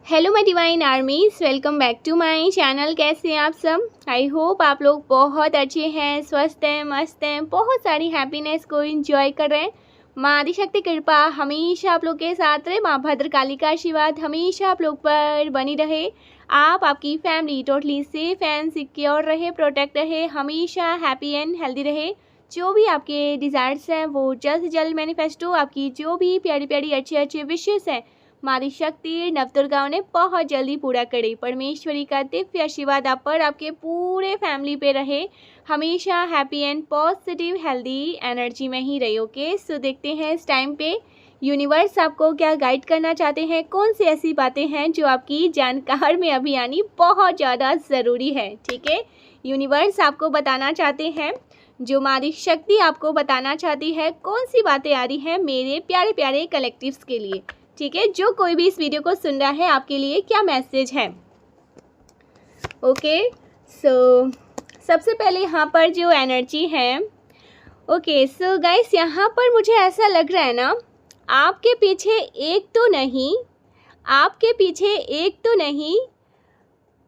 Hello my divine armies, welcome back to my channel. कैसे हैं आप सब? आई होप आप लोग बहुत अच्छे हैं, स्वस्थ हैं, मस्त हैं, बहुत सारी हैप्पीनेस को एंजॉय कर रहे हैं। माँ आदिशक्ति कृपा हमेशा आप लोग के साथ रहे। माँ भद्रकाली का आशीर्वाद हमेशा आप लोग पर बनी रहे। आप आपकी family totally safe and secure रहे, प्रोटेक्ट रहे, हमेशा हैप्पी एंड हेल्दी रहे। जो भी आपके डिज़ायर्स हैं वो जल्द से जल्द मैनिफेस्ट हो। आपकी जो भी प्यारी प्यारी अच्छे अच्छे विशेस हैं मारी शक्ति नवदुर्गा ने बहुत जल्दी पूरा करे। परमेश्वरी का दिव्य आशीर्वाद आप पर, आपके पूरे फैमिली पे रहे, हमेशा happy and positive healthy energy में ही रहे। ओके, सो देखते हैं इस टाइम पे यूनिवर्स आपको क्या गाइड करना चाहते हैं, कौन सी ऐसी बातें हैं जो आपकी जानकार में अभी आनी बहुत ज़्यादा ज़रूरी है। ठीक है, यूनिवर्स आपको बताना चाहते हैं, जो मारी शक्ति आपको बताना चाहती है, कौन सी बातें आ रही हैं मेरे प्यारे प्यारे कलेक्टिव्स के लिए। ठीक है, जो कोई भी इस वीडियो को सुन रहा है आपके लिए क्या मैसेज है। ओके, सो सबसे पहले यहाँ पर जो एनर्जी है, ओके सो गाइस, यहाँ पर मुझे ऐसा लग रहा है ना, आपके पीछे एक तो नहीं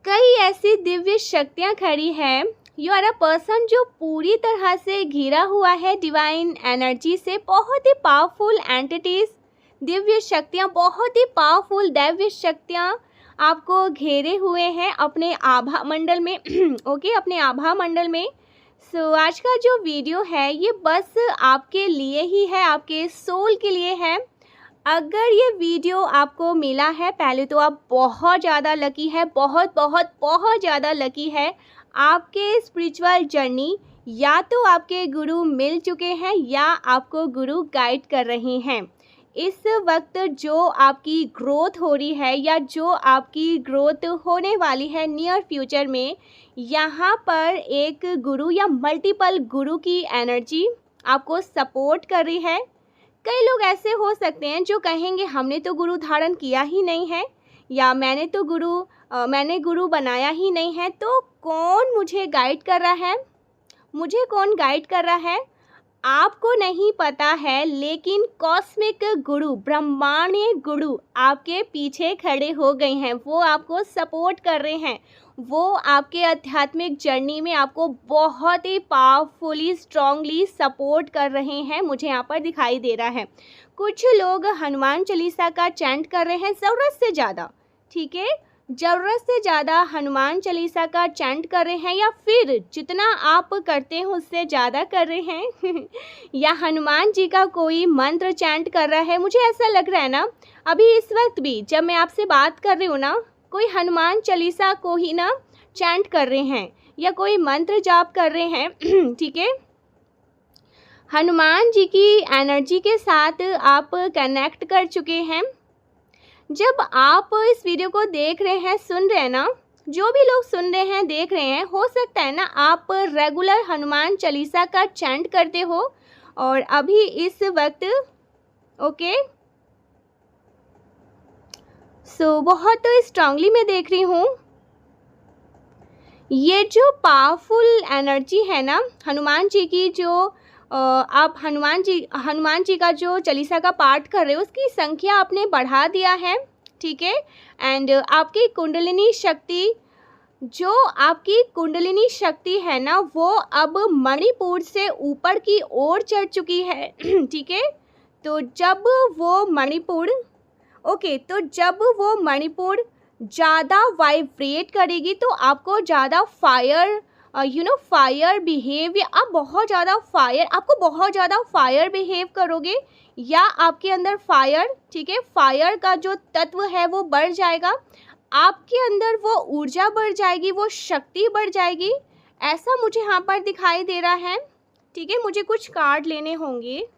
कई ऐसी दिव्य शक्तियाँ खड़ी हैं। यू आर अ पर्सन जो पूरी तरह से घिरा हुआ है डिवाइन एनर्जी से। बहुत ही पावरफुल एंटिटीज़, दिव्य शक्तियाँ, बहुत ही पावरफुल दिव्य शक्तियाँ आपको घेरे हुए हैं अपने आभा मंडल में। ओके, अपने आभा मंडल में। सो आज का जो वीडियो है ये बस आपके लिए ही है, आपके सोल के लिए है। अगर ये वीडियो आपको मिला है पहले तो आप बहुत ज़्यादा लकी है, बहुत बहुत बहुत ज़्यादा लकी है। आपके स्पिरिचुअल जर्नी या तो आपके गुरु मिल चुके हैं या आपको गुरु गाइड कर रहे हैं। इस वक्त जो आपकी ग्रोथ हो रही है या जो आपकी ग्रोथ होने वाली है नियर फ्यूचर में, यहाँ पर एक गुरु या मल्टीपल गुरु की एनर्जी आपको सपोर्ट कर रही है। कई लोग ऐसे हो सकते हैं जो कहेंगे हमने तो गुरु धारण किया ही नहीं है, या मैंने गुरु बनाया ही नहीं है, तो कौन मुझे गाइड कर रहा है, मुझे कौन गाइड कर रहा है आपको नहीं पता है, लेकिन कॉस्मिक गुरु, ब्रह्मांडीय गुरु आपके पीछे खड़े हो गए हैं। वो आपको सपोर्ट कर रहे हैं, वो आपके आध्यात्मिक जर्नी में आपको बहुत ही पावरफुली स्ट्रांगली सपोर्ट कर रहे हैं। मुझे यहाँ पर दिखाई दे रहा है कुछ लोग हनुमान चालीसा का चैंट कर रहे हैं ज़रूरत से ज़्यादा। ठीक है, ज़रूरत से ज़्यादा हनुमान चालीसा का चैंट कर रहे हैं, या फिर जितना आप करते हैं उससे ज़्यादा कर रहे हैं या हनुमान जी का कोई मंत्र चैंट कर रहा है। मुझे ऐसा लग रहा है ना, अभी इस वक्त भी जब मैं आपसे बात कर रही हूँ ना, कोई हनुमान चालीसा को ही ना चैंट कर रहे हैं या कोई मंत्र जाप कर रहे हैं। ठीक है, हनुमान जी की एनर्जी के साथ आप कनेक्ट कर चुके हैं। जब आप इस वीडियो को देख रहे हैं, सुन रहे हैं ना, जो भी लोग सुन रहे हैं, देख रहे हैं, हो सकता है ना आप रेगुलर हनुमान चालीसा का चैंट करते हो और अभी इस वक्त ओके सो बहुत स्ट्रांगली मैं देख रही हूँ ये जो पावरफुल एनर्जी है ना हनुमान जी की, जो आप हनुमान जी का जो चालीसा का पाठ कर रहे हो उसकी संख्या आपने बढ़ा दिया है। ठीक है, एंड आपकी कुंडलिनी शक्ति, जो आपकी कुंडलिनी शक्ति है ना, वो अब मणिपुर से ऊपर की ओर चढ़ चुकी है। ठीक है, तो जब वो मणिपुर ज़्यादा वाइब्रेट करेगी तो आपको ज़्यादा फायर फायर बिहेव, आप बहुत ज़्यादा फायर बिहेव करोगे, या आपके अंदर फायर, ठीक है, फायर का जो तत्व है वो बढ़ जाएगा, आपके अंदर वो ऊर्जा बढ़ जाएगी, वो शक्ति बढ़ जाएगी। ऐसा मुझे यहाँ पर दिखाई दे रहा है। ठीक है, मुझे कुछ कार्ड लेने होंगे।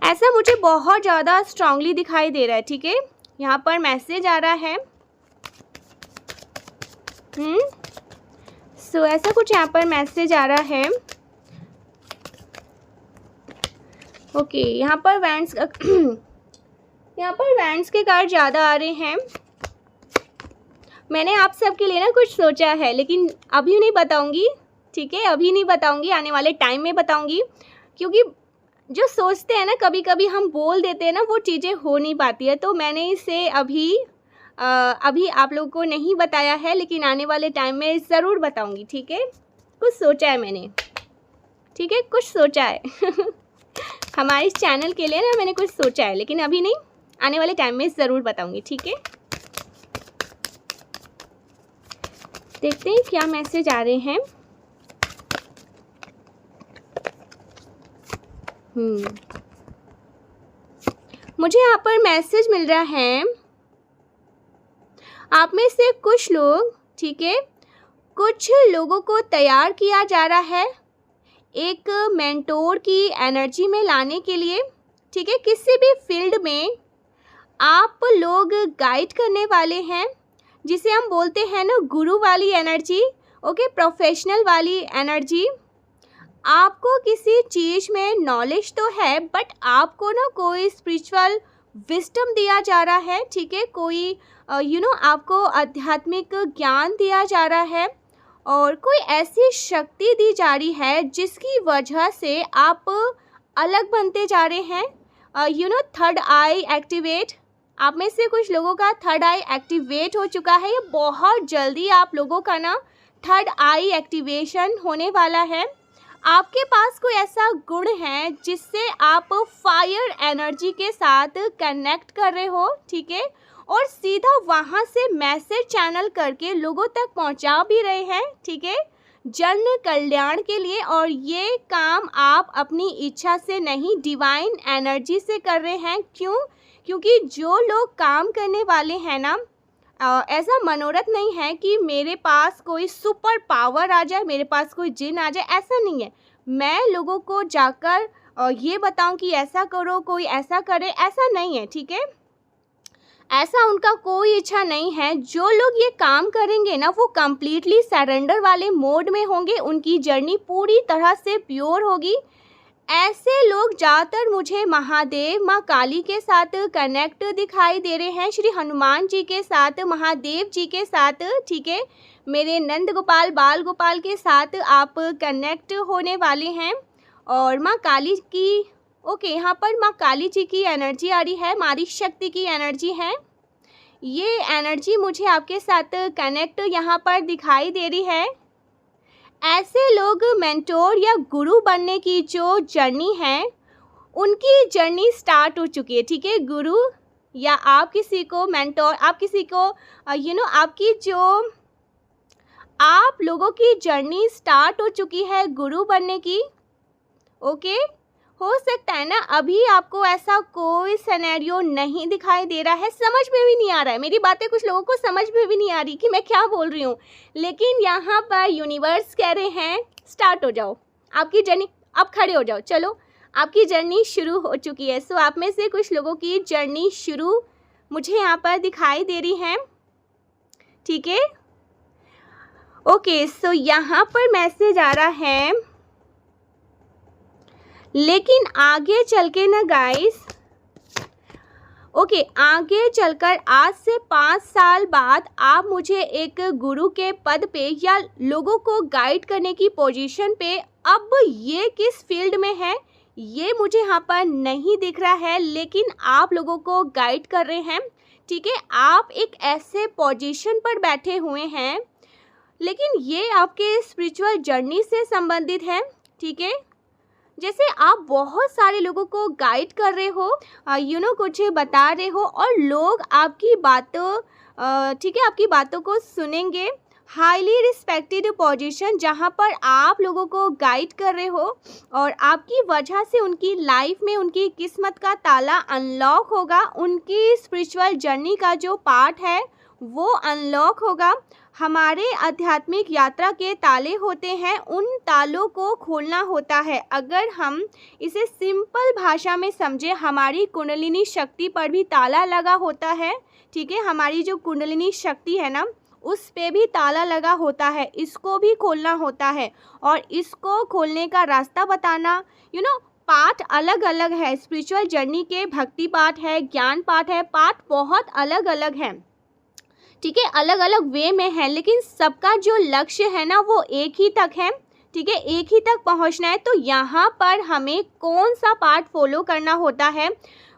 ऐसा मुझे बहुत ज़्यादा स्ट्रांगली दिखाई दे रहा है। ठीक है, यहाँ पर मैसेज आ रहा है। सो ऐसा कुछ यहाँ पर मैसेज आ रहा है। ओके, यहाँ पर वैंड्स के कार्ड ज़्यादा आ रहे हैं। मैंने आप सबके लिए ना कुछ सोचा है, लेकिन अभी नहीं बताऊंगी। ठीक है, अभी नहीं बताऊंगी, आने वाले टाइम में बताऊंगी, क्योंकि जो सोचते हैं ना, कभी कभी हम बोल देते हैं ना, वो चीज़ें हो नहीं पाती है। तो मैंने इसे अभी आप लोगों को नहीं बताया है, लेकिन आने वाले टाइम में ज़रूर बताऊंगी, ठीक है। कुछ सोचा है मैंने, ठीक है, कुछ सोचा है हमारे इस चैनल के लिए ना मैंने कुछ सोचा है, लेकिन अभी नहीं, आने वाले टाइम में ज़रूर बताऊंगी, ठीक है। देखते हैं क्या मैसेज आ रहे हैं। मुझे यहाँ पर मैसेज मिल रहा है, आप में से कुछ लोग, ठीक है, कुछ लोगों को तैयार किया जा रहा है एक मेंटोर की एनर्जी में लाने के लिए, ठीक है। किसी भी फील्ड में आप लोग गाइड करने वाले हैं, जिसे हम बोलते हैं ना गुरु वाली एनर्जी, ओके, प्रोफेशनल वाली एनर्जी। आपको किसी चीज़ में नॉलेज तो है, बट आपको ना कोई स्पिरिचुअल विस्डम दिया जा रहा है, ठीक है, कोई आपको आध्यात्मिक ज्ञान दिया जा रहा है, और कोई ऐसी शक्ति दी जा रही है जिसकी वजह से आप अलग बनते जा रहे हैं। थर्ड आई एक्टिवेट, आप में से कुछ लोगों का थर्ड आई एक्टिवेट हो चुका है। ये बहुत जल्दी आप लोगों का ना थर्ड आई एक्टिवेशन होने वाला है। आपके पास कोई ऐसा गुण है जिससे आप फायर एनर्जी के साथ कनेक्ट कर रहे हो, ठीक है, और सीधा वहाँ से मैसेज चैनल करके लोगों तक पहुँचा भी रहे हैं, ठीक है, जन कल्याण के लिए। और ये काम आप अपनी इच्छा से नहीं, डिवाइन एनर्जी से कर रहे हैं। क्यों? क्योंकि जो लोग काम करने वाले हैं ना, ऐसा मनोरथ नहीं है कि मेरे पास कोई सुपर पावर आ जाए, मेरे पास कोई जिन आ जाए, ऐसा नहीं है। मैं लोगों को जाकर ये बताऊं कि ऐसा करो, कोई ऐसा करे, ऐसा नहीं है, ठीक है। ऐसा उनका कोई इच्छा नहीं है। जो लोग ये काम करेंगे ना, वो कम्प्लीटली सरेंडर वाले मोड में होंगे, उनकी जर्नी पूरी तरह से प्योर होगी। ऐसे लोग ज़्यादातर मुझे महादेव, माँ काली के साथ कनेक्ट दिखाई दे रहे हैं, श्री हनुमान जी के साथ, महादेव जी के साथ, ठीक है, मेरे नंद गोपाल, बाल गोपाल के साथ आप कनेक्ट होने वाले हैं। और माँ काली की, ओके, यहाँ पर माँ काली जी की एनर्जी आ रही है, मारी शक्ति की एनर्जी है। ये एनर्जी मुझे आपके साथ कनेक्ट यहाँ पर दिखाई दे रही है। ऐसे लोग मेंटोर या गुरु बनने की जो जर्नी है, उनकी जर्नी स्टार्ट हो चुकी है, ठीक है। गुरु या आप किसी को मेंटोर, आप किसी को आपकी जो आप लोगों की जर्नी स्टार्ट हो चुकी है गुरु बनने की, ओके। हो सकता है ना अभी आपको ऐसा कोई सिनेरियो नहीं दिखाई दे रहा है, समझ में भी नहीं आ रहा है, मेरी बातें कुछ लोगों को समझ में भी नहीं आ रही कि मैं क्या बोल रही हूँ, लेकिन यहाँ पर यूनिवर्स कह रहे हैं स्टार्ट हो जाओ, आपकी जर्नी, अब खड़े हो जाओ, चलो आपकी जर्नी शुरू हो चुकी है। सो आप में से कुछ लोगों की जर्नी शुरू मुझे यहाँ पर दिखाई दे रही है, ठीक है, ओके। सो यहाँ पर मैसेज आ रहा है, लेकिन आगे चल के ना गाइस, ओके, आगे चलकर आज से 5 साल बाद आप मुझे एक गुरु के पद पे या लोगों को गाइड करने की पोजीशन पे, अब ये किस फील्ड में है ये मुझे यहाँ पर नहीं दिख रहा है, लेकिन आप लोगों को गाइड कर रहे हैं, ठीक है। आप एक ऐसे पोजीशन पर बैठे हुए हैं, लेकिन ये आपके स्पिरिचुअल जर्नी से संबंधित है, ठीक है। जैसे आप बहुत सारे लोगों को गाइड कर रहे हो, कुछ बता रहे हो, और लोग आपकी बातों, ठीक है, आपकी बातों को सुनेंगे। हाईली रिस्पेक्टेड पोजीशन जहाँ पर आप लोगों को गाइड कर रहे हो, और आपकी वजह से उनकी लाइफ में उनकी किस्मत का ताला अनलॉक होगा, उनकी स्पिरिचुअल जर्नी का जो पार्ट है वो अनलॉक होगा। हमारे आध्यात्मिक यात्रा के ताले होते हैं, उन तालों को खोलना होता है। अगर हम इसे सिंपल भाषा में समझे, हमारी कुंडलिनी शक्ति पर भी ताला लगा होता है, ठीक है। हमारी जो कुंडलिनी शक्ति है ना, उस पे भी ताला लगा होता है, इसको भी खोलना होता है, और इसको खोलने का रास्ता बताना, पार्ट अलग अलग है। स्पिरिचुअल जर्नी के भक्ति पार्ट है, ज्ञान पार्ट है, पार्ट बहुत अलग अलग है, ठीक है, अलग अलग वे में है, लेकिन सबका जो लक्ष्य है ना वो एक ही तक है, ठीक है, एक ही तक पहुंचना है। तो यहाँ पर हमें कौन सा पार्ट फॉलो करना होता है,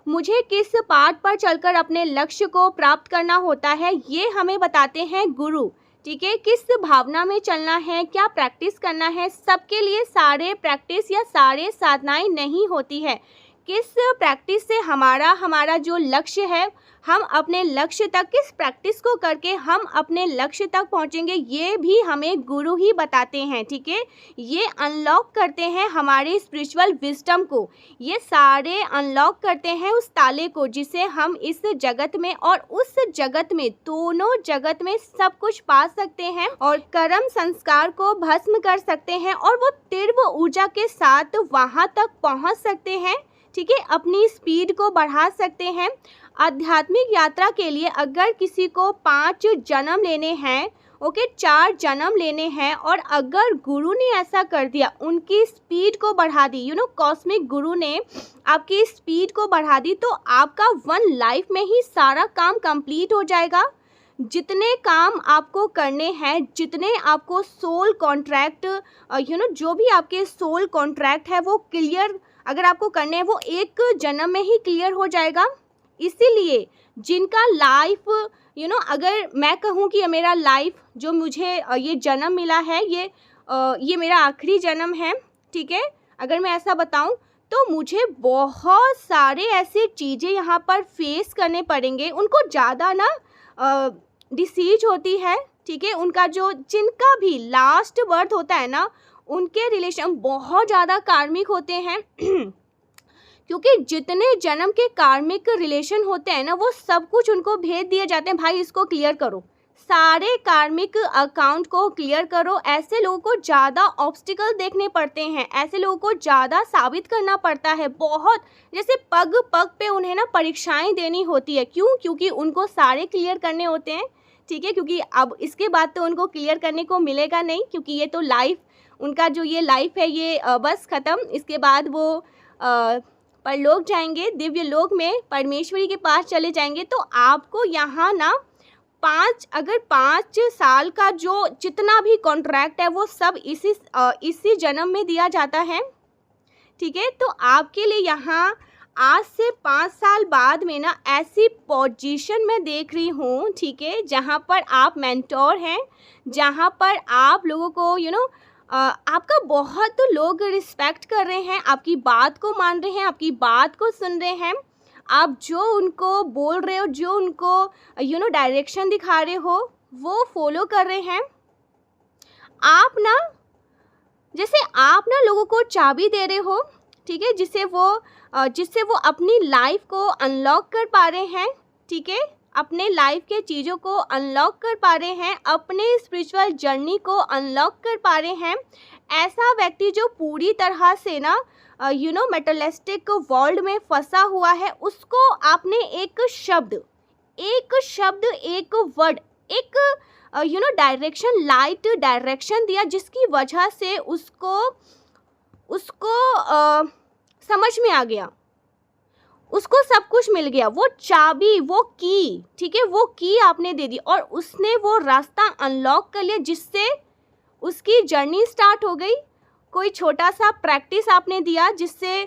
मुझे किस पार्ट पर चलकर अपने लक्ष्य को प्राप्त करना होता है, ये हमें बताते हैं गुरु। ठीक है, किस भावना में चलना है, क्या प्रैक्टिस करना है, सबके लिए सारे प्रैक्टिस या सारे साधनाएं नहीं होती है। किस प्रैक्टिस से हमारा जो लक्ष्य है, हम अपने लक्ष्य तक किस प्रैक्टिस को करके हम अपने लक्ष्य तक पहुंचेंगे, ये भी हमें गुरु ही बताते हैं। ठीक है, ये अनलॉक करते हैं हमारे स्पिरिचुअल विजडम को, ये सारे अनलॉक करते हैं उस ताले को जिसे हम इस जगत में और उस जगत में, दोनों जगत में सब कुछ पा सकते हैं और कर्म संस्कार को भस्म कर सकते हैं और वो तीव्र ऊर्जा के साथ वहां तक पहुंच सकते हैं। ठीक है, अपनी स्पीड को बढ़ा सकते हैं। आध्यात्मिक यात्रा के लिए अगर किसी को 5 जन्म लेने हैं, ओके, 4 जन्म लेने हैं, और अगर गुरु ने ऐसा कर दिया, उनकी स्पीड को बढ़ा दी, कॉस्मिक गुरु ने आपकी स्पीड को बढ़ा दी, तो आपका 1 लाइफ में ही सारा काम कंप्लीट हो जाएगा। जितने काम आपको करने हैं, जितने आपको सोल कॉन्ट्रैक्ट जो भी आपके सोल कॉन्ट्रैक्ट है वो क्लियर अगर आपको करने हैं, वो 1 जन्म में ही क्लियर हो जाएगा। इसीलिए जिनका लाइफ अगर मैं कहूँ कि मेरा लाइफ जो मुझे ये जन्म मिला है, ये मेरा आखिरी जन्म है, ठीक है, अगर मैं ऐसा बताऊँ तो मुझे बहुत सारे ऐसे चीज़ें यहाँ पर फेस करने पड़ेंगे। उनको ज़्यादा डिसीज होती है, ठीक है, उनका जिनका भी लास्ट बर्थ होता है ना, उनके रिलेशन बहुत ज़्यादा कार्मिक होते हैं क्योंकि जितने जन्म के कार्मिक रिलेशन होते हैं ना, वो सब कुछ उनको भेज दिए जाते हैं, भाई इसको क्लियर करो, सारे कार्मिक अकाउंट को क्लियर करो। ऐसे लोगों को ज़्यादा ऑब्स्टिकल देखने पड़ते हैं, ऐसे लोगों को ज़्यादा साबित करना पड़ता है, बहुत जैसे पग पग पे उन्हें परीक्षाएं देनी होती है। क्यों? क्योंकि उनको सारे क्लियर करने होते हैं। ठीक है, क्योंकि अब इसके बाद तो उनको क्लियर करने को मिलेगा नहीं, क्योंकि ये तो लाइफ, उनका जो ये लाइफ है ये बस ख़त्म। इसके बाद वो परलोक जाएंगे, दिव्य लोक में परमेश्वरी के पास चले जाएंगे। तो आपको यहाँ 5 साल का जो जितना भी कॉन्ट्रैक्ट है वो सब इसी जन्म में दिया जाता है। ठीक है, तो आपके लिए यहाँ आज से 5 साल बाद में ऐसी पोजीशन में देख रही हूँ, ठीक है, जहाँ पर आप मेंटोर हैं, जहाँ पर आप लोगों को आपका बहुत लोग रिस्पेक्ट कर रहे हैं, आपकी बात को मान रहे हैं, आपकी बात को सुन रहे हैं, आप जो उनको बोल रहे हो, जो उनको डायरेक्शन दिखा रहे हो, वो फॉलो कर रहे हैं। आप जैसे आप लोगों को चाबी दे रहे हो, ठीक है, जिससे वो अपनी लाइफ को अनलॉक कर पा रहे हैं। ठीक है, अपने लाइफ के चीज़ों को अनलॉक कर पा रहे हैं, अपने स्पिरिचुअल जर्नी को अनलॉक कर पा रहे हैं। ऐसा व्यक्ति जो पूरी तरह से मेटलिस्टिक वर्ल्ड में फंसा हुआ है, उसको आपने एक शब्द, एक वर्ड, एक डायरेक्शन, लाइट डायरेक्शन दिया, जिसकी वजह से उसको समझ में आ गया, उसको सब कुछ मिल गया, वो चाबी, वो की, ठीक है, वो की आपने दे दी और उसने वो रास्ता अनलॉक कर लिया, जिससे उसकी जर्नी स्टार्ट हो गई। कोई छोटा सा प्रैक्टिस आपने दिया, जिससे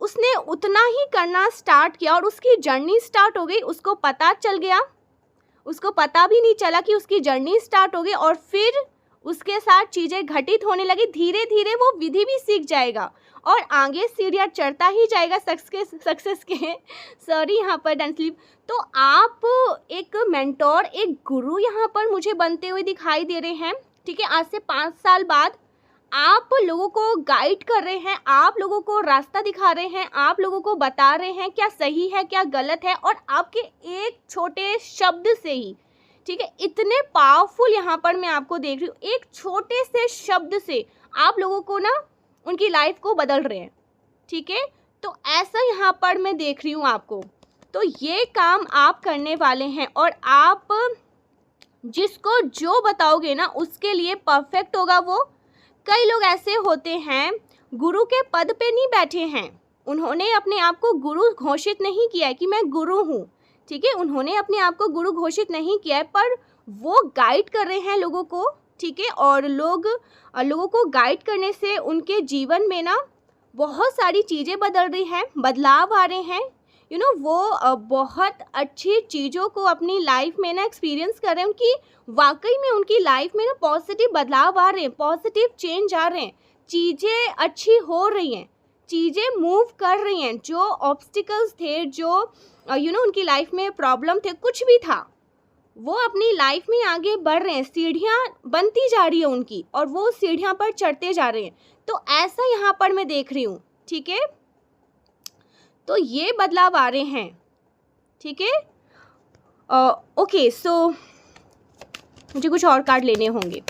उसने उतना ही करना स्टार्ट किया और उसकी जर्नी स्टार्ट हो गई। उसको पता चल गया, उसको पता भी नहीं चला कि उसकी जर्नी स्टार्ट हो गई, और फिर उसके साथ चीज़ें घटित होने लगी। धीरे धीरे वो विधि भी सीख जाएगा और आगे सीढ़ियाँ चढ़ता ही जाएगा सक्सेस के सॉरी यहाँ पर डन स्लीप। तो आप एक मेंटोर, एक गुरु यहाँ पर मुझे बनते हुए दिखाई दे रहे हैं। ठीक है, आज से 5 साल बाद आप लोगों को गाइड कर रहे हैं, आप लोगों को रास्ता दिखा रहे हैं, आप लोगों को बता रहे हैं क्या सही है क्या गलत है, और आपके एक छोटे शब्द से ही, ठीक है, इतने पावरफुल यहाँ पर मैं आपको देख रही हूँ, एक छोटे से शब्द से आप लोगों को उनकी लाइफ को बदल रहे हैं। ठीक है, तो ऐसा यहाँ पर मैं देख रही हूँ आपको। तो ये काम आप करने वाले हैं और आप जिसको जो बताओगे उसके लिए परफेक्ट होगा वो। कई लोग ऐसे होते हैं गुरु के पद पे नहीं बैठे हैं, उन्होंने अपने आप को गुरु घोषित नहीं किया है कि मैं गुरु हूँ। ठीक है, उन्होंने अपने आप को गुरु घोषित नहीं किया है, पर वो गाइड कर रहे हैं लोगों को, ठीक है। और लोगों को गाइड करने से उनके जीवन में ना बहुत सारी चीज़ें बदल रही हैं, बदलाव आ रहे हैं। वो बहुत अच्छी चीज़ों को अपनी लाइफ में ना एक्सपीरियंस कर रहे हैं। उनकी वाकई में उनकी लाइफ में ना पॉजिटिव बदलाव आ रहे हैं, पॉजिटिव चेंज आ रहे हैं, चीज़ें अच्छी हो रही हैं, चीज़ें मूव कर रही हैं। जो ऑब्स्टिकल्स थे, जो उनकी लाइफ में प्रॉब्लम थे, कुछ भी था, वो अपनी लाइफ में आगे बढ़ रहे हैं, सीढ़ियाँ बनती जा रही है उनकी, और वो सीढ़ियाँ पर चढ़ते जा रहे हैं। तो ऐसा यहाँ पर मैं देख रही हूँ, ठीक है। तो ये बदलाव आ रहे हैं, ठीक है। ओके, सो मुझे कुछ और कार्ड लेने होंगे।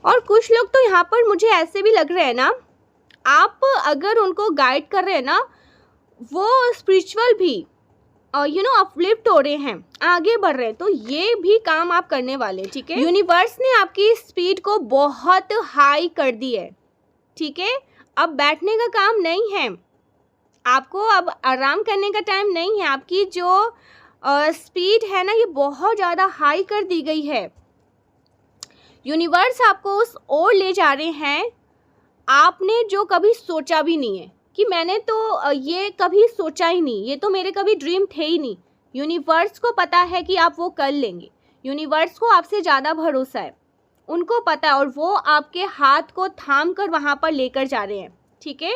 और कुछ लोग तो यहाँ पर मुझे ऐसे भी लग रहे हैं ना, आप अगर उनको गाइड कर रहे हैं ना, वो स्पिरिचुअल भी अपलिफ्ट हो रहे हैं, आगे बढ़ रहे हैं। तो ये भी काम आप करने वाले, ठीक है। यूनिवर्स ने आपकी स्पीड को बहुत हाई कर दी है, ठीक है। अब बैठने का काम नहीं है आपको, अब आराम करने का टाइम नहीं है। आपकी जो स्पीड है ना, ये बहुत ज़्यादा हाई कर दी गई है। यूनिवर्स आपको उस ओर ले जा रहे हैं आपने जो कभी सोचा भी नहीं है, कि मैंने तो ये कभी सोचा ही नहीं, ये तो मेरे कभी ड्रीम थे ही नहीं। यूनिवर्स को पता है कि आप वो कर लेंगे। यूनिवर्स को आपसे ज़्यादा भरोसा है, उनको पता है, और वो आपके हाथ को थाम कर वहाँ पर लेकर जा रहे हैं, ठीक है।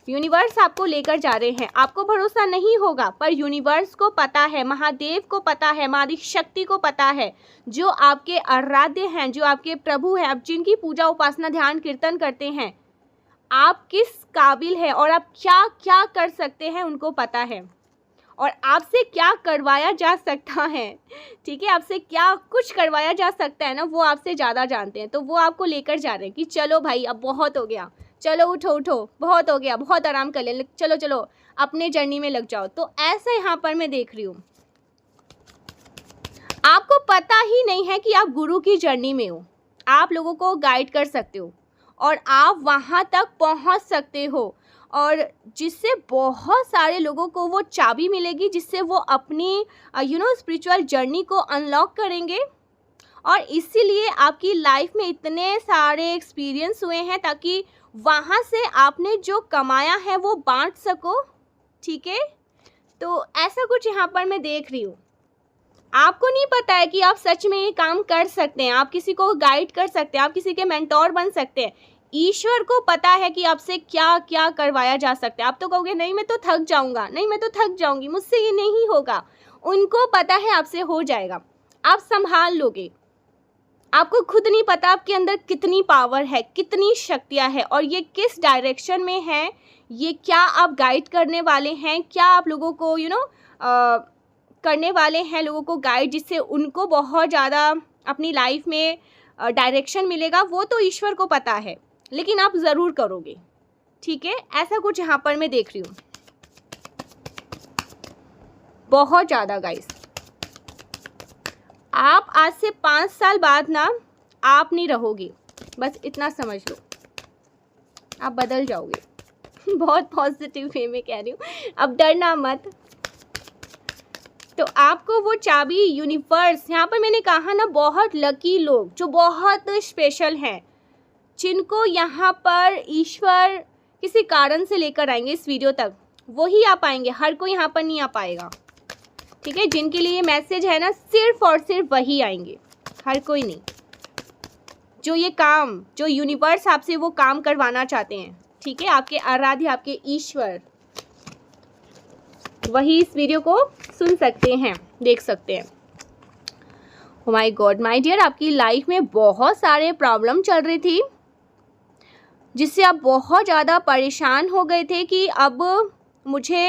यूनिवर्स आपको लेकर जा रहे हैं। आपको भरोसा नहीं होगा, पर यूनिवर्स को पता है, महादेव को पता है, माँ शक्ति को पता है, जो आपके आराध्य हैं, जो आपके प्रभु हैं, आप जिनकी पूजा उपासना ध्यान कीर्तन करते हैं, आप किस काबिल है और आप क्या क्या कर सकते हैं, उनको पता है। और आपसे क्या करवाया जा सकता है, ठीक है, आपसे क्या कुछ करवाया जा सकता है ना, वो आपसे ज़्यादा जानते हैं। तो वो आपको लेकर जा रहे हैं कि चलो भाई, अब बहुत हो गया, चलो उठो उठो, बहुत हो गया, बहुत आराम कर ले, चलो चलो अपने जर्नी में लग जाओ। तो ऐसा यहाँ पर मैं देख रही हूँ, आपको पता ही नहीं है कि आप गुरु की जर्नी में हो। आप लोगों को गाइड कर सकते हो और आप वहाँ तक पहुँच सकते हो, और जिससे बहुत सारे लोगों को वो चाबी मिलेगी, जिससे वो अपनी स्पिरिचुअल जर्नी को अनलॉक करेंगे। और इसीलिए आपकी लाइफ में इतने सारे एक्सपीरियंस हुए हैं, ताकि वहाँ से आपने जो कमाया है वो बांट सको, ठीक है। तो ऐसा कुछ यहाँ पर मैं देख रही हूँ। आपको नहीं पता है कि आप सच में ये काम कर सकते हैं, आप किसी को गाइड कर सकते हैं, आप किसी के मेंटोर बन सकते हैं। ईश्वर को पता है कि आपसे क्या क्या करवाया जा सकता है। आप तो कहोगे नहीं मैं तो थक जाऊंगा, नहीं मैं तो थक जाऊंगी, मुझसे ये नहीं होगा। उनको पता है आपसे हो जाएगा, आप संभाल लोगे। आपको खुद नहीं पता आपके अंदर कितनी पावर है, कितनी शक्तियाँ है, और ये किस डायरेक्शन में है, ये क्या आप गाइड करने वाले हैं, क्या आप लोगों को करने वाले हैं, लोगों को गाइड, जिससे उनको बहुत ज़्यादा अपनी लाइफ में डायरेक्शन मिलेगा। वो तो ईश्वर को पता है, लेकिन आप ज़रूर करोगे, ठीक है। ऐसा कुछ यहाँ पर मैं देख रही हूँ, बहुत ज़्यादा गाइस। आप आज से 5 साल बाद ना, आप नहीं रहोगे, बस इतना समझ लो, आप बदल जाओगे। बहुत पॉजिटिव वे में कह रही हूँ, अब डरना मत। तो आपको वो चाबी यूनिवर्स, यहाँ पर मैंने कहा ना, बहुत लकी लोग जो बहुत स्पेशल हैं, जिनको यहाँ पर ईश्वर किसी कारण से लेकर आएंगे इस वीडियो तक, वही आ पाएंगे। हर कोई यहाँ पर नहीं आ पाएगा, ठीक है। जिनके लिए मैसेज है ना, सिर्फ और सिर्फ वही आएंगे, हर कोई नहीं। जो ये काम, जो यूनिवर्स आपसे वो काम करवाना चाहते हैं, ठीक है, आपके आराध्य, आपके ईश्वर, वही इस वीडियो को सुन सकते हैं, देख सकते हैं। Oh my god my dear, आपकी लाइफ में बहुत सारे प्रॉब्लम चल रही थी, जिससे आप बहुत ज़्यादा परेशान हो गए थे कि अब मुझे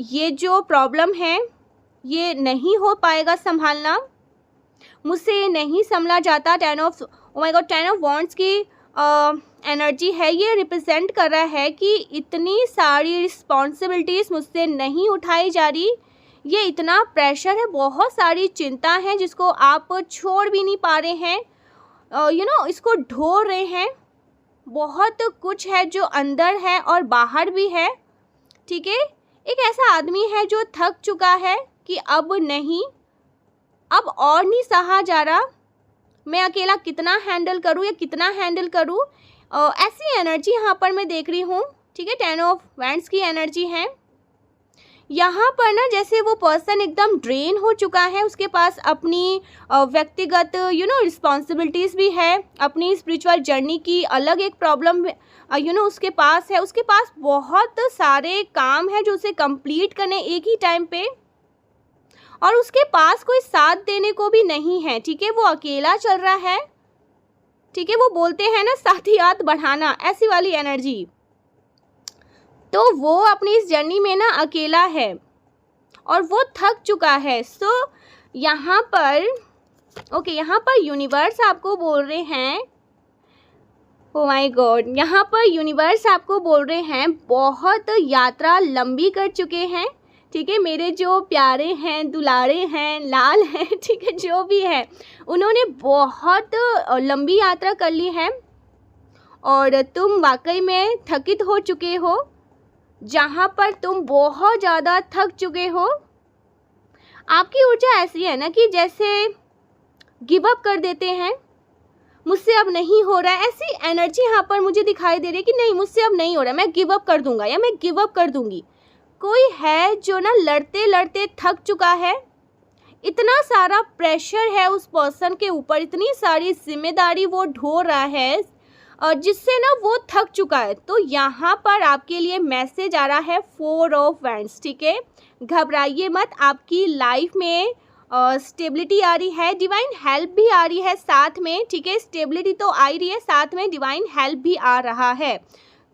ये जो प्रॉब्लम है ये नहीं हो पाएगा संभालना, मुझसे ये नहीं संभला जाता। 10 ऑफ वॉन्ड्स की एनर्जी है, ये रिप्रेजेंट कर रहा है कि इतनी सारी रिस्पॉन्सिबिलिटीज़ मुझसे नहीं उठाई जा रही, ये इतना प्रेशर है, बहुत सारी चिंता है जिसको आप छोड़ भी नहीं पा रहे हैं, इसको ढो रहे हैं। बहुत कुछ है जो अंदर है और बाहर भी है, ठीक है। एक ऐसा आदमी है जो थक चुका है कि अब नहीं, अब और नहीं सहा जा रहा, मैं अकेला कितना हैंडल करूँ या कितना हैंडल करूँ, ऐसी एनर्जी यहाँ पर मैं देख रही हूँ। ठीक है, 10 ऑफ वैंड्स की एनर्जी है यहाँ पर ना। जैसे वो पर्सन एकदम ड्रेन हो चुका है, उसके पास अपनी व्यक्तिगत रिस्पॉन्सिबिलिटीज़ भी है, अपनी स्पिरिचुअल जर्नी की अलग एक प्रॉब्लम उसके पास है, उसके पास बहुत सारे काम है जो उसे कंप्लीट करने एक ही टाइम पे, और उसके पास कोई साथ देने को भी नहीं है। ठीक है, वो अकेला चल रहा है। ठीक है, वो बोलते हैं ना साथियात बढ़ाना, ऐसी वाली एनर्जी। तो वो अपनी इस जर्नी में ना अकेला है और वो थक चुका है। सो यहाँ पर यहाँ पर यूनिवर्स आपको बोल रहे हैं, ओ माय गॉड, यहाँ पर यूनिवर्स आपको बोल रहे हैं बहुत यात्रा लंबी कर चुके हैं। ठीक है, मेरे जो प्यारे हैं, दुलारे हैं, लाल हैं, ठीक है, जो भी है, उन्होंने बहुत लंबी यात्रा कर ली है और तुम वाकई में थकित हो चुके हो। जहाँ पर तुम बहुत ज़्यादा थक चुके हो, आपकी ऊर्जा ऐसी है ना कि जैसे गिव अप कर देते हैं, मुझसे अब नहीं हो रहा है, ऐसी एनर्जी यहाँ पर मुझे दिखाई दे रही है कि नहीं, मुझसे अब नहीं हो रहा, मैं गिव अप कर दूंगा या मैं गिव अप कर दूंगी। कोई है जो ना लड़ते लड़ते थक चुका है, इतना सारा प्रेशर है उस पर्सन के ऊपर, इतनी सारी जिम्मेदारी वो ढो रहा है और जिससे ना वो थक चुका है। तो यहाँ पर आपके लिए मैसेज आ रहा है 4 ऑफ वैंड्स। ठीक है, घबराइए मत, आपकी लाइफ में स्टेबिलिटी आ रही है, डिवाइन हेल्प भी आ रही है साथ में। ठीक है, स्टेबिलिटी तो आ ही रही है, साथ में डिवाइन हेल्प भी आ रहा है।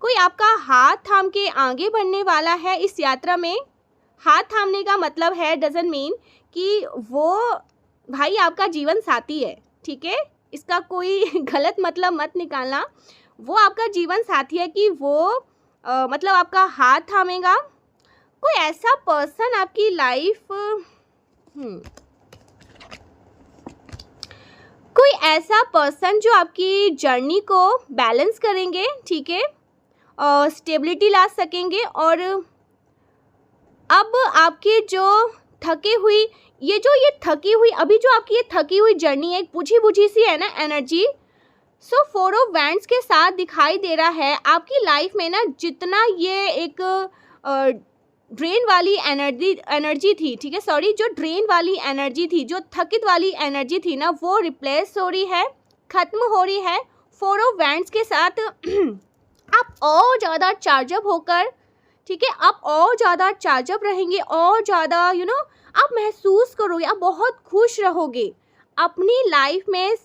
कोई आपका हाथ थाम के आगे बढ़ने वाला है इस यात्रा में। हाथ थामने का मतलब है, डजंट मीन कि वो भाई आपका जीवन साथी है। ठीक है, इसका कोई गलत मतलब मत निकालना। वो आपका जीवन साथी है कि वो मतलब आपका हाथ थामेगा। कोई ऐसा पर्सन आपकी लाइफ कोई ऐसा पर्सन जो आपकी जर्नी को बैलेंस करेंगे। ठीक है, स्टेबिलिटी ला सकेंगे। और अब आपके जो थके हुई ये थकी हुई अभी जो आपकी ये थकी हुई जर्नी है, एक बुझी बुझी सी है ना एनर्जी। सो 4 ऑफ वैंड्स के साथ दिखाई दे रहा है आपकी लाइफ में ना, जितना ये एक ड्रेन वाली एनर्जी थी, ठीक है, सॉरी, जो ड्रेन वाली एनर्जी थी, जो थकित वाली एनर्जी थी ना, वो रिप्लेस हो रही है, ख़त्म हो रही है 4 ऑफ वैंड्स के साथ। आप और ज़्यादा चार्जअप होकर, ठीक है, आप और ज़्यादा चार्जअप रहेंगे, और ज़्यादा आप महसूस करोगे, आप बहुत खुश रहोगे अपनी लाइफ में।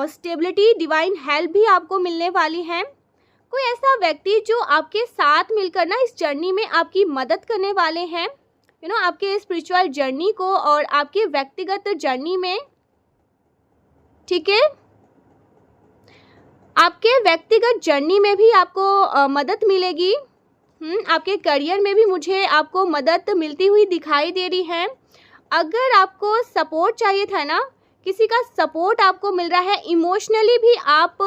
स्टेबिलिटी, डिवाइन हेल्प भी आपको मिलने वाली है। कोई ऐसा व्यक्ति जो आपके साथ मिलकर ना इस जर्नी में आपकी मदद करने वाले हैं, आपके स्पिरिचुअल जर्नी को और आपके व्यक्तिगत जर्नी में। ठीक है, आपके व्यक्तिगत जर्नी में भी आपको मदद मिलेगी। आपके करियर में भी मुझे आपको मदद मिलती हुई दिखाई दे रही है। अगर आपको सपोर्ट चाहिए था ना, किसी का सपोर्ट आपको मिल रहा है, इमोशनली भी आप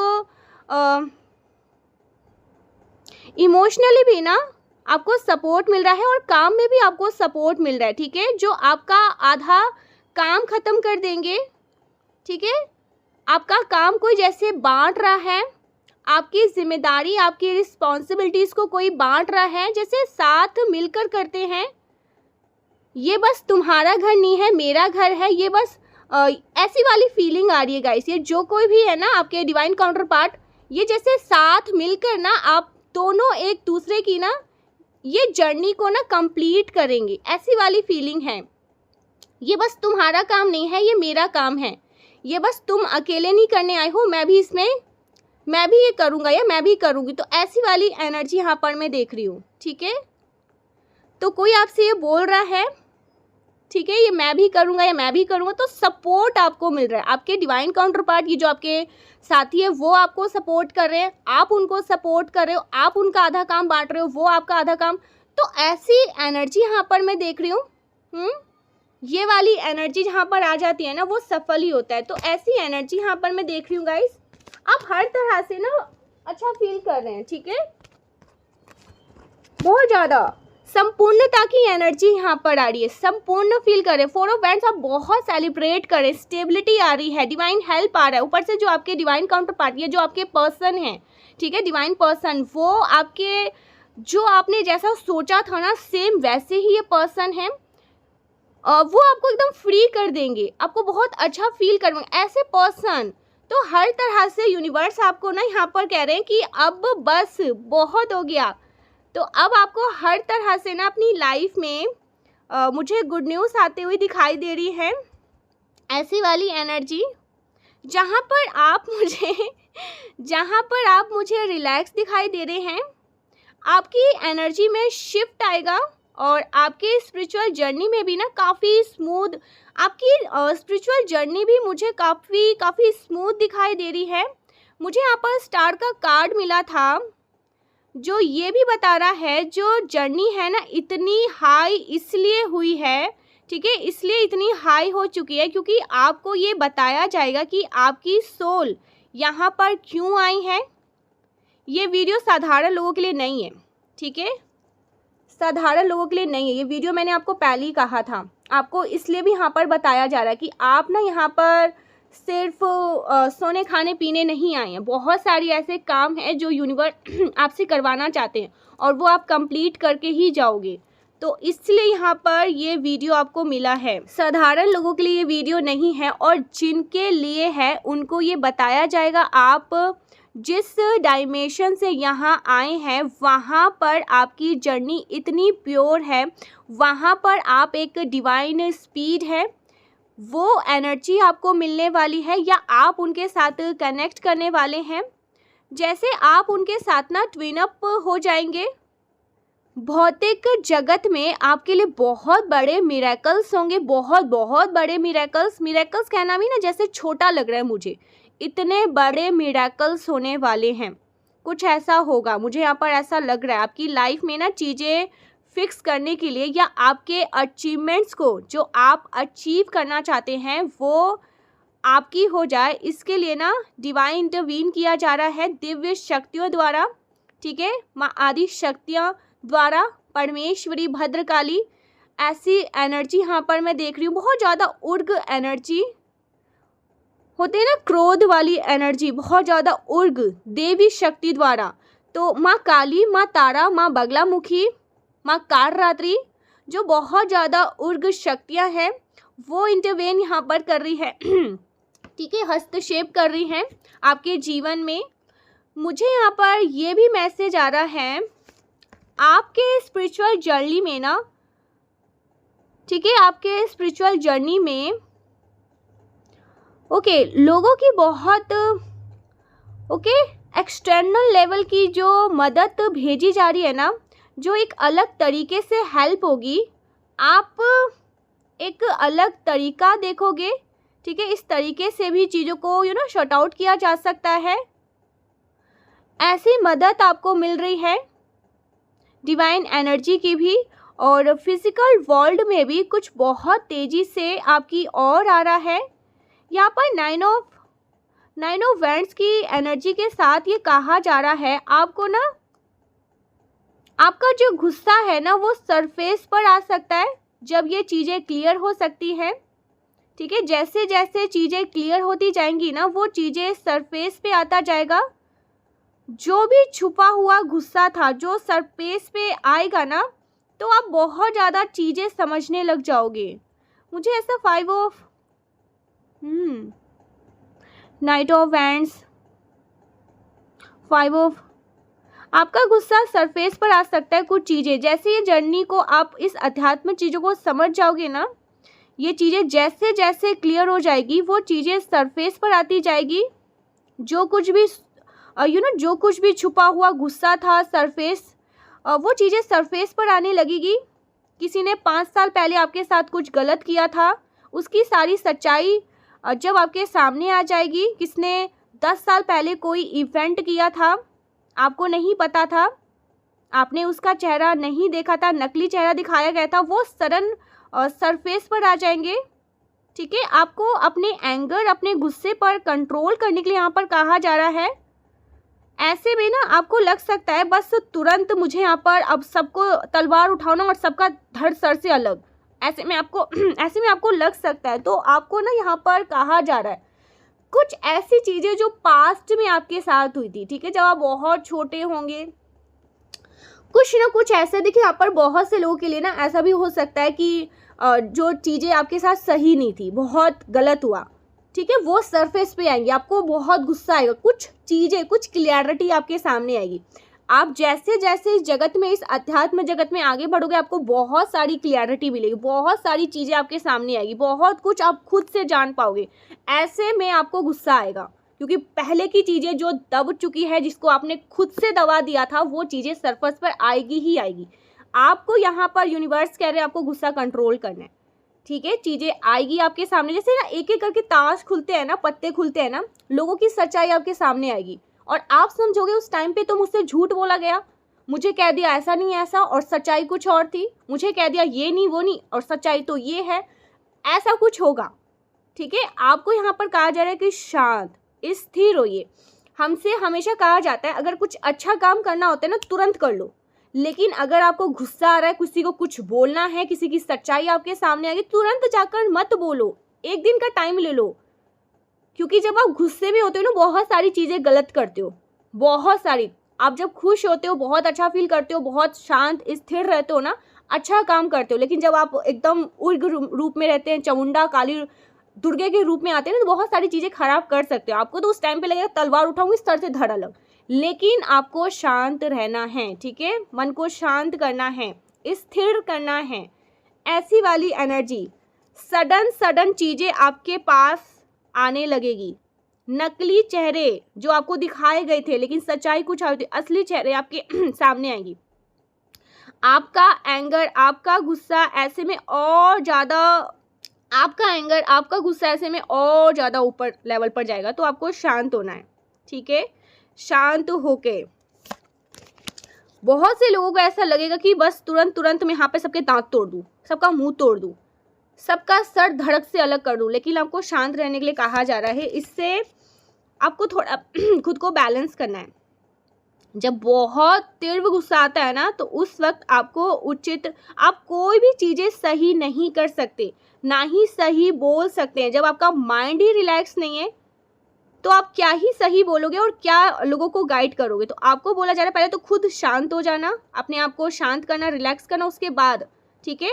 इमोशनली भी ना आपको सपोर्ट मिल रहा है और काम में भी आपको सपोर्ट मिल रहा है। ठीक है, जो आपका आधा काम ख़त्म कर देंगे। ठीक है, आपका काम कोई जैसे बांट रहा है, आपकी जिम्मेदारी, आपकी रिस्पॉन्सिबिलिटीज़ को कोई बांट रहा है, जैसे साथ मिलकर करते हैं। ये बस तुम्हारा घर नहीं है, मेरा घर है, ये बस ऐसी वाली फीलिंग आ रही है गाइस। ये जो कोई भी है ना आपके डिवाइन काउंटर पार्ट, ये जैसे साथ मिलकर ना आप दोनों एक दूसरे की ना ये जर्नी को ना कंप्लीट करेंगे, ऐसी वाली फीलिंग है। ये बस तुम्हारा काम नहीं है, ये मेरा काम है, ये बस तुम अकेले नहीं करने आए हो, मैं भी ये करूँगा या मैं भी करूँगी। तो ऐसी वाली एनर्जी यहाँ पर मैं देख रही हूँ। ठीक है, तो कोई आपसे ये बोल रहा है, ठीक है, ये मैं भी करूँगा या मैं भी करूँगा, तो सपोर्ट आपको मिल रहा है। आपके डिवाइन काउंटर पार्ट, ये जो आपके साथी है, वो आपको सपोर्ट कर रहे हैं, आप उनको सपोर्ट कर रहे हो, आप उनका आधा काम बांट रहे हो, वो आपका आधा काम। तो ऐसी एनर्जी यहाँ पर मैं देख रही हूँ। ये वाली एनर्जी जहाँ पर आ जाती है ना, वो सफल ही होता है। तो ऐसी एनर्जी यहाँ पर मैं देख रही हूँ गाइस। आप हर तरह से ना अच्छा फील कर रहे हैं। ठीक है, बहुत ज़्यादा संपूर्णता की एनर्जी यहाँ पर आ रही है, संपूर्ण फील करें। 4 ऑफ वैंड्स आप बहुत सेलिब्रेट करें, स्टेबिलिटी आ रही है, डिवाइन हेल्प आ रहा है। ऊपर से जो आपके डिवाइन काउंटर पार्टी है, जो आपके पर्सन है, ठीक है, डिवाइन पर्सन, वो आपके जो आपने जैसा सोचा था ना सेम वैसे ही ये पर्सन है, वो आपको एकदम फ्री कर देंगे, आपको बहुत अच्छा फील करवाएंगे ऐसे पर्सन। तो हर तरह से यूनिवर्स आपको ना यहाँ पर कह रहे हैं कि अब बस बहुत हो गया। तो अब आपको हर तरह से ना अपनी लाइफ में मुझे गुड न्यूज़ आते हुए दिखाई दे रही है, ऐसी वाली एनर्जी जहाँ पर आप मुझे रिलैक्स दिखाई दे रहे हैं। आपकी एनर्जी में शिफ्ट आएगा और आपके स्पिरिचुअल जर्नी में भी ना काफ़ी स्मूथ, आपकी स्पिरिचुअल जर्नी भी मुझे काफ़ी स्मूथ दिखाई दे रही है। मुझे यहाँ पर स्टार का कार्ड मिला था जो ये भी बता रहा है जो जर्नी है ना इतनी हाई इसलिए हुई है, ठीक है, इसलिए इतनी हाई हो चुकी है क्योंकि आपको ये बताया जाएगा कि आपकी सोल यहाँ पर क्यों आई है। ये वीडियो साधारण लोगों के लिए नहीं है, ठीक है, साधारण लोगों के लिए नहीं है। ये वीडियो मैंने आपको पहले ही कहा था, आपको इसलिए भी यहाँ पर बताया जा रहा है कि आप ना यहाँ पर सिर्फ सोने खाने पीने नहीं आए हैं, बहुत सारी ऐसे काम हैं जो यूनिवर्स आपसे करवाना चाहते हैं और वो आप कंप्लीट करके ही जाओगे। तो इसलिए यहाँ पर ये वीडियो आपको मिला है। साधारण लोगों के लिए ये वीडियो नहीं है और जिनके लिए है उनको ये बताया जाएगा आप जिस डायमेंशन से यहाँ आए हैं वहाँ पर आपकी जर्नी इतनी प्योर है, वहाँ पर आप एक डिवाइन स्पीड है, वो एनर्जी आपको मिलने वाली है या आप उनके साथ कनेक्ट करने वाले हैं। जैसे आप उनके साथ ना ट्विन अप हो जाएंगे। भौतिक जगत में आपके लिए बहुत बड़े मिरेकल्स होंगे, बहुत बड़े मिरेकल्स। मिरेकल्स कहना भी ना जैसे छोटा लग रहा है मुझे, इतने बड़े मिरेकल्स होने वाले हैं, कुछ ऐसा होगा, मुझे यहाँ पर ऐसा लग रहा है। आपकी लाइफ में ना चीज़ें फिक्स करने के लिए या आपके अचीवमेंट्स को जो आप अचीव करना चाहते हैं वो आपकी हो जाए, इसके लिए ना डिवाइन इंटरवीन किया जा रहा है दिव्य शक्तियों द्वारा, ठीक है, माँ आदि शक्तियाँ द्वारा, परमेश्वरी भद्रकाली, ऐसी एनर्जी यहाँ पर मैं देख रही हूँ। बहुत ज़्यादा उर्ग एनर्जी होते हैं ना, क्रोध वाली एनर्जी, बहुत ज़्यादा उर्ग देवी शक्ति द्वारा। तो माँ काली, माँ तारा, माँ बगलामुखी, माँ काररात्रि, जो बहुत ज़्यादा उर्ग शक्तियाँ हैं वो इंटरवेन यहाँ पर कर रही है, ठीक है, हस्तक्षेप कर रही हैं आपके जीवन में। मुझे यहाँ पर ये भी मैसेज आ रहा है आपके स्पिरिचुअल जर्नी में ना, ठीक है, आपके स्पिरिचुअल जर्नी में लोगों की बहुत एक्सटर्नल लेवल की जो मदद भेजी जा रही है ना, जो एक अलग तरीके से हेल्प होगी, आप एक अलग तरीका देखोगे, ठीक है, इस तरीके से भी चीज़ों को शॉर्ट आउट किया जा सकता है। ऐसी मदद आपको मिल रही है डिवाइन एनर्जी की भी, और फिजिकल वर्ल्ड में भी कुछ बहुत तेज़ी से आपकी ओर आ रहा है। यहाँ पर नाइन ऑफ वैंड्स की एनर्जी के साथ ये कहा जा रहा है आपको ना, आपका जो गुस्सा है ना वो सरफेस पर आ सकता है जब ये चीज़ें क्लियर हो सकती हैं, ठीक है, जैसे जैसे चीज़ें क्लियर होती जाएंगी ना वो चीज़ें सरफेस पे आता जाएगा। जो भी छुपा हुआ गुस्सा था जो सरफेस पे आएगा ना तो आप बहुत ज़्यादा चीज़ें समझने लग जाओगे। मुझे ऐसा 5 of night of wands, 5 of, आपका गुस्सा सरफेस पर आ सकता है। कुछ चीज़ें जैसे ये जर्नी को आप इस अध्यात्म चीज़ों को समझ जाओगे ना, ये चीज़ें जैसे जैसे क्लियर हो जाएगी वो चीज़ें सरफेस पर आती जाएगी। जो कुछ भी जो कुछ भी छुपा हुआ गुस्सा था सरफेस, वो चीज़ें सरफेस पर आने लगेगी। किसी ने 5 साल पहले आपके साथ कुछ गलत किया था, उसकी सारी सच्चाई जब आपके सामने आ जाएगी। किसने 10 साल पहले कोई इवेंट किया था, आपको नहीं पता था, आपने उसका चेहरा नहीं देखा था, नकली चेहरा दिखाया गया था, वो सडन सरफेस पर आ जाएंगे, ठीक है। आपको अपने एंगर, अपने गुस्से पर कंट्रोल करने के लिए यहाँ पर कहा जा रहा है ऐसे में ना आपको लग सकता है बस तुरंत मुझे यहाँ पर अब सबको तलवार उठाना और सबका धड़ सर से अलग, ऐसे में आपको लग सकता है। तो आपको ना यहाँ पर कहा जा रहा है कुछ ऐसी चीज़ें जो पास्ट में आपके साथ हुई थी, ठीक है, जब आप बहुत छोटे होंगे, कुछ ना कुछ ऐसा। देखिए यहाँ पर बहुत से लोगों के लिए ना ऐसा भी हो सकता है कि जो चीज़ें आपके साथ सही नहीं थी, बहुत गलत हुआ, ठीक है, वो सरफेस पे आएंगी, आपको बहुत गुस्सा आएगा, कुछ चीज़ें, कुछ क्लियरिटी आपके सामने आएगी। आप जैसे जैसे इस जगत में, इस अध्यात्म जगत में आगे बढ़ोगे, आपको बहुत सारी क्लियरिटी मिलेगी, बहुत सारी चीज़ें आपके सामने आएगी, बहुत कुछ आप खुद से जान पाओगे। ऐसे में आपको गुस्सा आएगा क्योंकि पहले की चीज़ें जो दब चुकी है, जिसको आपने खुद से दबा दिया था, वो चीज़ें सरफेस पर आएगी ही आएगी। आपको यहाँ पर यूनिवर्स कह रहे हैं आपको गुस्सा कंट्रोल करना है, ठीक है, चीज़ें आएगी आपके सामने। जैसे ना एक एक करके ताश खुलते हैं ना, पत्ते खुलते हैं ना, लोगों की सच्चाई आपके सामने आएगी और आप समझोगे उस टाइम पे तो मुझसे झूठ बोला गया, मुझे कह दिया ऐसा नहीं ऐसा और सच्चाई कुछ और थी, मुझे कह दिया ये नहीं वो नहीं और सच्चाई तो ये है, ऐसा कुछ होगा, ठीक है। आपको यहाँ पर कहा जा रहा है कि शांत स्थिर होइए। हमसे हमेशा कहा जाता है अगर कुछ अच्छा काम करना होता है ना तुरंत कर लो, लेकिन अगर आपको गुस्सा आ रहा है, किसी को कुछ बोलना है, किसी की सच्चाई आपके सामने आ गई, तुरंत जाकर मत बोलो, एक दिन का टाइम ले लो, क्योंकि जब आप गुस्से में होते हो ना बहुत सारी चीज़ें गलत करते हो, बहुत सारी। आप जब खुश होते हो बहुत अच्छा फील करते हो, बहुत शांत स्थिर रहते हो ना, अच्छा काम करते हो, लेकिन जब आप एकदम उग्र रूप में रहते हैं, चामुंडा काली दुर्गे के रूप में आते हैं ना, तो बहुत सारी चीज़ें खराब कर सकते हो। आपको तो उस टाइम पे लगेगा तलवार उठाऊंगी इस तरह से धड़ अलग, लेकिन आपको शांत रहना है, ठीक है, मन को शांत करना है, स्थिर करना है। ऐसी वाली एनर्जी, सडन चीज़ें आपके पास आने लगेगी। नकली चेहरे जो आपको दिखाए गए थे लेकिन सच्चाई कुछ और थी, असली चेहरे आपके सामने आएंगी। आपका एंगर, आपका गुस्सा ऐसे में और ज़्यादा, आपका गुस्सा ऐसे में और ज़्यादा ऊपर लेवल पर जाएगा। तो आपको शांत होना है, ठीक है, शांत होके। बहुत से लोगों को ऐसा लगेगा कि बस तुरंत मैं यहाँ पे सबके दांत तोड़ दूँ, सबका मुंह तोड़ दूँ, सबका सर धड़क से अलग कर दूँ, लेकिन आपको शांत रहने के लिए कहा जा रहा है। इससे आपको थोड़ा खुद को बैलेंस करना है। जब बहुत तीव्र गुस्सा आता है ना, तो उस वक्त आपको उचित, आप कोई भी चीज़ें सही नहीं कर सकते, ना ही सही बोल सकते हैं। जब आपका माइंड ही रिलैक्स नहीं है तो आप क्या ही सही बोलोगे और क्या लोगों को गाइड करोगे। तो आपको बोला जा रहा है पहले तो खुद शांत हो जाना, अपने आप को शांत करना, रिलैक्स करना, उसके बाद, ठीक है,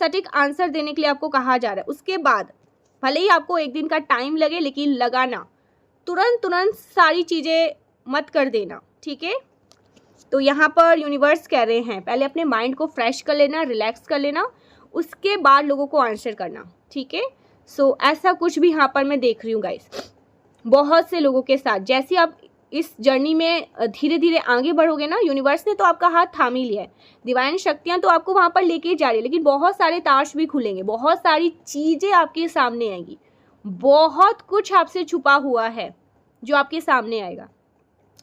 सटीक आंसर देने के लिए आपको कहा जा रहा है। उसके बाद भले ही आपको एक दिन का टाइम लगे, लेकिन लगाना, तुरंत सारी चीज़ें मत कर देना, ठीक है। तो यहाँ पर यूनिवर्स कह रहे हैं पहले अपने माइंड को फ्रेश कर लेना, रिलैक्स कर लेना, उसके बाद लोगों को आंसर करना, ठीक है। सो ऐसा कुछ भी यहाँ पर मैं देख रही हूँ गाइस, बहुत से लोगों के साथ। जैसे आप इस जर्नी में धीरे धीरे आगे बढ़ोगे ना, यूनिवर्स ने तो आपका हाथ थाम ही लिया है, डिवाइन शक्तियाँ तो आपको वहाँ पर लेके जा रही है, लेकिन बहुत सारे ताश भी खुलेंगे, बहुत सारी चीज़ें आपके सामने आएंगी, बहुत कुछ आपसे छुपा हुआ है जो आपके सामने आएगा,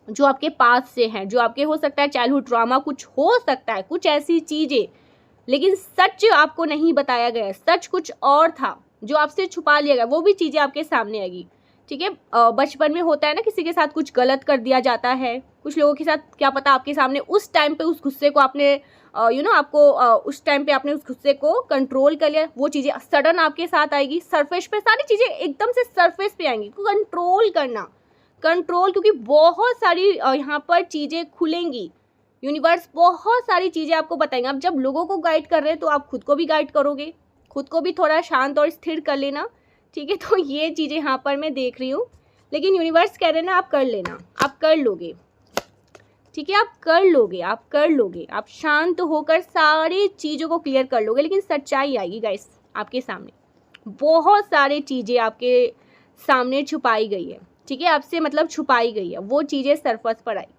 जो आपके पास से हैं, जो आपके हो सकता है चाइल्डहुड ट्रॉमा, कुछ हो सकता है, कुछ ऐसी चीज़ें, लेकिन सच आपको नहीं बताया गया, सच कुछ और था जो आपसे छुपा लिया गया, वो भी चीज़ें आपके सामने आएगी, ठीक है। बचपन में होता है ना, किसी के साथ कुछ गलत कर दिया जाता है, कुछ लोगों के साथ, क्या पता आपके सामने उस टाइम पे उस गुस्से को आपने आपको उस टाइम पे आपने उस गुस्से को कंट्रोल कर लिया, वो चीज़ें सडन आपके साथ आएगी, सरफेस पे सारी चीज़ें एकदम से सरफेस पे आएंगी। कंट्रोल करना, क्योंकि बहुत सारी यहाँ पर चीज़ें खुलेंगी, यूनिवर्स बहुत सारी चीज़ें आपको बताएंगे। अब जब लोगों को गाइड कर रहे हैं तो आप खुद को भी गाइड करोगे, खुद को भी थोड़ा शांत और स्थिर कर लेना, ठीक है। तो ये चीज़ें यहाँ पर मैं देख रही हूँ, लेकिन यूनिवर्स कह रहे हैं ना आप कर लेना, आप कर लोगे, ठीक है, आप कर लोगे, आप शांत होकर सारी चीज़ों को क्लियर कर लोगे, लेकिन सच्चाई आएगी गाइस आपके सामने, बहुत सारी चीज़ें आपके सामने छुपाई गई है, ठीक है, आपसे मतलब छुपाई गई है, वो चीज़ें सरफेस पर आएगी,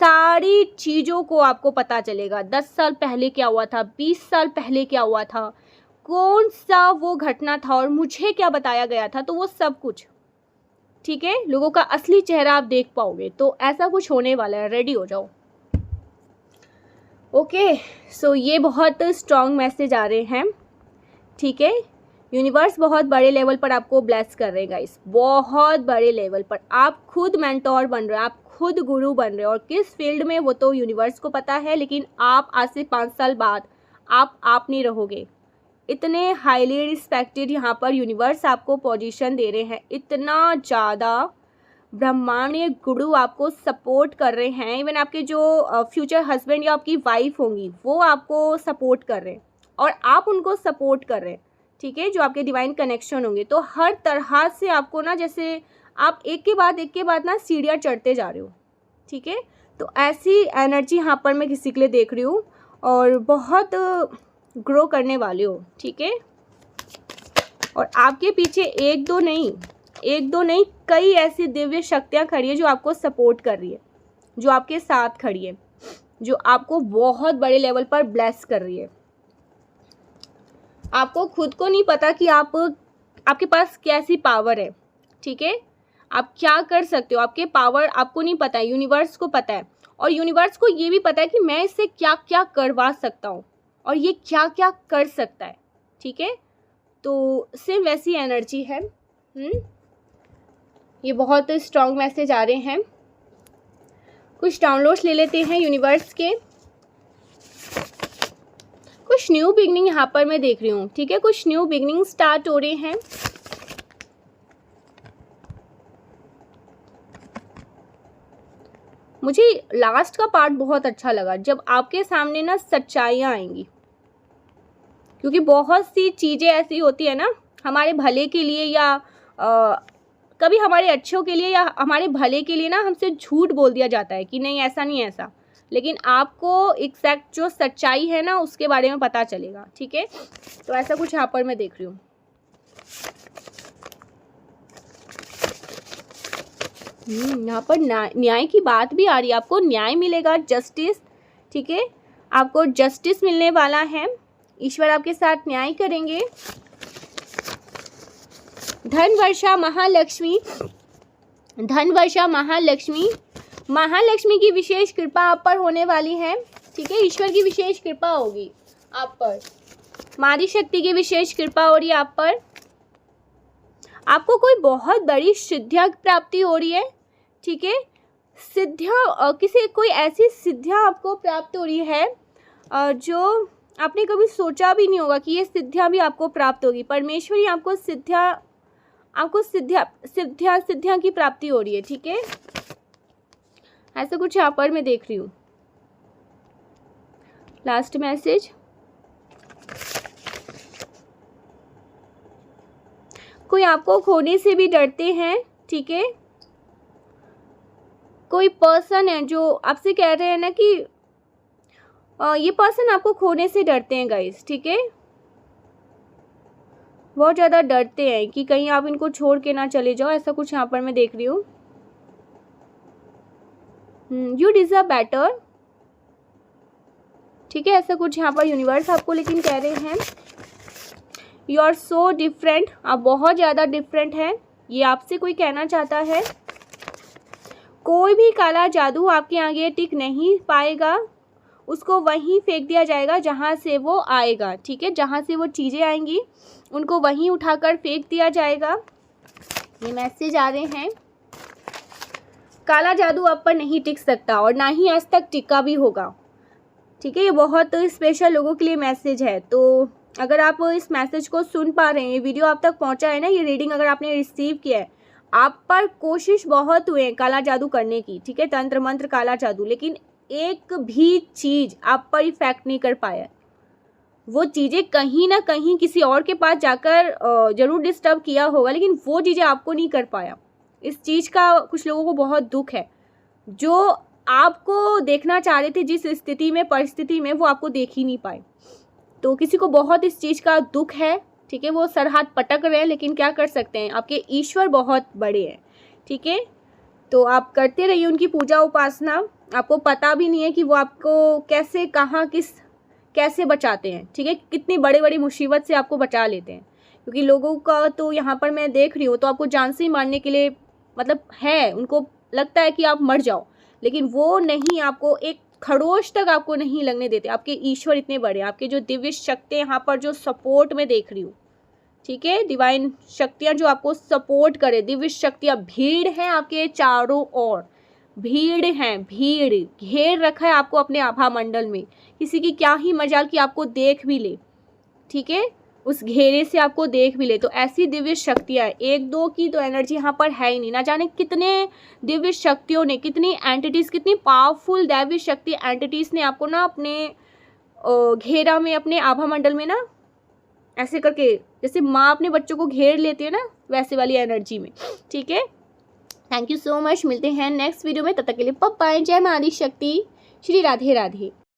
सारी चीज़ों को आपको पता चलेगा। 10 साल पहले क्या हुआ था, 20 साल पहले क्या हुआ था, कौन सा वो घटना था और मुझे क्या बताया गया था, तो वो सब कुछ, ठीक है, लोगों का असली चेहरा आप देख पाओगे। तो ऐसा कुछ होने वाला है, रेडी हो जाओ। ओके, सो ये बहुत स्ट्रॉन्ग मैसेज आ रहे हैं, ठीक है, यूनिवर्स बहुत बड़े लेवल पर आपको ब्लेस कर रहे हैं गाइस, बहुत बड़े लेवल पर। आप खुद मेंटोर बन रहे हो, आप खुद गुरु बन रहे हो, और किस फील्ड में वो तो यूनिवर्स को पता है, लेकिन आप आज से 5 साल बाद आप नहीं रहोगे। इतने हाईली रिस्पेक्टेड यहाँ पर यूनिवर्स आपको पोजीशन दे रहे हैं, इतना ज़्यादा ब्रह्मांडीय गुरु आपको सपोर्ट कर रहे हैं। इवन आपके जो फ्यूचर हस्बैंड या आपकी वाइफ होंगी वो आपको सपोर्ट कर रहे हैं और आप उनको सपोर्ट कर रहे हैं, ठीक है, जो आपके डिवाइन कनेक्शन होंगे। तो हर तरह से आपको ना, जैसे आप एक के बाद ना सीढ़ियाँ चढ़ते जा रहे हो, ठीक है। तो ऐसी एनर्जी यहाँ पर मैं किसी के लिए देख रही हूँ और बहुत ग्रो करने वाले हो, ठीक है। और आपके पीछे एक दो नहीं कई ऐसी दिव्य शक्तियाँ खड़ी है जो आपको सपोर्ट कर रही है, जो आपके साथ खड़ी है, जो आपको बहुत बड़े लेवल पर ब्लेस कर रही है। आपको खुद को नहीं पता कि आपके पास कैसी पावर है, ठीक है, आप क्या कर सकते हो। आपके पावर आपको नहीं पता है, यूनिवर्स को पता है, और यूनिवर्स को ये भी पता है कि मैं इससे क्या क्या करवा सकता हूँ और ये क्या क्या कर सकता है, ठीक है। तो सेम वैसी एनर्जी है। ये बहुत स्ट्रॉन्ग मैसेज आ रहे हैं। कुछ डाउनलोड्स ले लेते हैं यूनिवर्स के। कुछ न्यू बिगनिंग यहाँ पर मैं देख रही हूँ, ठीक है, कुछ न्यू बिगनिंग स्टार्ट हो रहे हैं। मुझे लास्ट का पार्ट बहुत अच्छा लगा, जब आपके सामने ना सच्चाइयाँ आएंगी, क्योंकि बहुत सी चीज़ें ऐसी होती है ना हमारे भले के लिए, या कभी हमारे अच्छों के लिए या हमारे भले के लिए ना हमसे झूठ बोल दिया जाता है कि नहीं ऐसा नहीं ऐसा, लेकिन आपको एग्जैक्ट जो सच्चाई है ना उसके बारे में पता चलेगा, ठीक है। तो ऐसा कुछ यहाँ पर मैं देख रही हूँ। यहाँ पर न्याय की बात भी आ रही है, आपको न्याय मिलेगा, जस्टिस, ठीक है, आपको जस्टिस मिलने वाला है। ईश्वर आपके साथ न्याय करेंगे। धन वर्षा महालक्ष्मी, धन वर्षा महालक्ष्मी, महालक्ष्मी की विशेष कृपा आप पर होने वाली है, ठीक है। ईश्वर की विशेष कृपा होगी आप पर, मारी शक्ति की विशेष कृपा हो रही है आप पर। आपको कोई बहुत बड़ी सिद्धियाँ प्राप्ति हो रही है, ठीक है। सिद्धियाँ, किसी कोई ऐसी सिद्धियाँ आपको प्राप्त हो रही है जो आपने कभी सोचा भी नहीं होगा कि ये सिद्धियाँ भी आपको प्राप्त होगी। परमेश्वरी आपको सिद्धियाँ की प्राप्ति हो रही है, ठीक है। ऐसा कुछ यहाँ पर मैं देख रही हूँ। लास्ट मैसेज, कोई आपको खोने से भी डरते हैं, ठीक है। कोई पर्सन है जो आपसे कह रहे हैं ना कि ये पर्सन आपको खोने से डरते हैं गाइस, ठीक है। बहुत ज़्यादा डरते हैं कि कहीं आप इनको छोड़ के ना चले जाओ, ऐसा कुछ यहाँ पर मैं देख रही हूँ। यू डिजर्व बेटर, ठीक है, ऐसा कुछ यहाँ पर यूनिवर्स आपको लेकिन कह रहे हैं। यू आर सो डिफरेंट, आप बहुत ज़्यादा डिफरेंट हैं, ये आपसे कोई कहना चाहता है। कोई भी काला जादू आपके आगे टिक नहीं पाएगा, उसको वहीं फेंक दिया जाएगा जहाँ से वो आएगा, ठीक है। जहाँ से वो चीज़ें आएंगी उनको वहीं उठाकर फेंक दिया जाएगा। ये मैसेज आ रहे हैं। काला जादू आप पर नहीं टिक सकता और ना ही आज तक टिका भी होगा, ठीक है। ये बहुत स्पेशल लोगों के लिए मैसेज है। तो अगर आप इस मैसेज को सुन पा रहे हैं, वीडियो आप तक पहुंचा है ना, ये रीडिंग अगर आपने रिसीव किया है, आप पर कोशिश बहुत हुए हैं काला जादू करने की, ठीक है, तंत्र मंत्र काला जादू, लेकिन एक भी चीज़ आप पर इफेक्ट नहीं कर पाया। वो चीज़ें कहीं ना कहीं किसी और के पास जाकर ज़रूर डिस्टर्ब किया होगा, लेकिन वो चीज़ें आपको नहीं कर पाया। इस चीज़ का कुछ लोगों को बहुत दुख है। जो आपको देखना चाह रहे थे जिस स्थिति में, परिस्थिति में, वो आपको देख ही नहीं पाए। तो किसी को बहुत इस चीज़ का दुख है, ठीक है, वो सर हाथ पटक रहे हैं, लेकिन क्या कर सकते हैं, आपके ईश्वर बहुत बड़े हैं, ठीक है। तो आप करते रहिए उनकी पूजा उपासना। आपको पता भी नहीं है कि वो आपको कैसे, कहाँ, कैसे बचाते हैं, ठीक है, कितनी बड़ी बड़ी मुसीबत से आपको बचा लेते हैं। क्योंकि लोगों का तो यहाँ पर मैं देख रही हूँ तो आपको जान से ही मारने के लिए मतलब है, उनको लगता है कि आप मर जाओ, लेकिन वो नहीं, आपको एक खरोच तक आपको नहीं लगने देते। आपके ईश्वर इतने बड़े हैं, आपके जो दिव्य शक्ति यहाँ पर जो सपोर्ट में देख रही हूँ, ठीक है, डिवाइन शक्तियाँ जो आपको सपोर्ट करे, दिव्य शक्तियाँ, भीड़ है आपके चारों ओर, भीड़ है, भीड़ घेर रखा है आपको अपने आभा मंडल में, किसी की क्या ही मजाल कि आपको देख भी ले, ठीक है, उस घेरे से आपको देख भी ले। तो ऐसी दिव्य शक्तियाँ, एक दो की तो एनर्जी यहाँ पर है ही नहीं, ना जाने कितने दिव्य शक्तियों ने, कितनी एंटिटीज, कितनी पावरफुल दैवी शक्ति एंटिटीज ने आपको ना अपने घेरा में, अपने आभा मंडल में ना ऐसे करके, जैसे माँ अपने बच्चों को घेर लेती है ना, वैसे वाली एनर्जी में, ठीक है। थैंक यू सो मच, मिलते हैं नेक्स्ट वीडियो में, तब तक के लिए बाय बाय। जय माँ आदि शक्ति, श्री राधे राधे।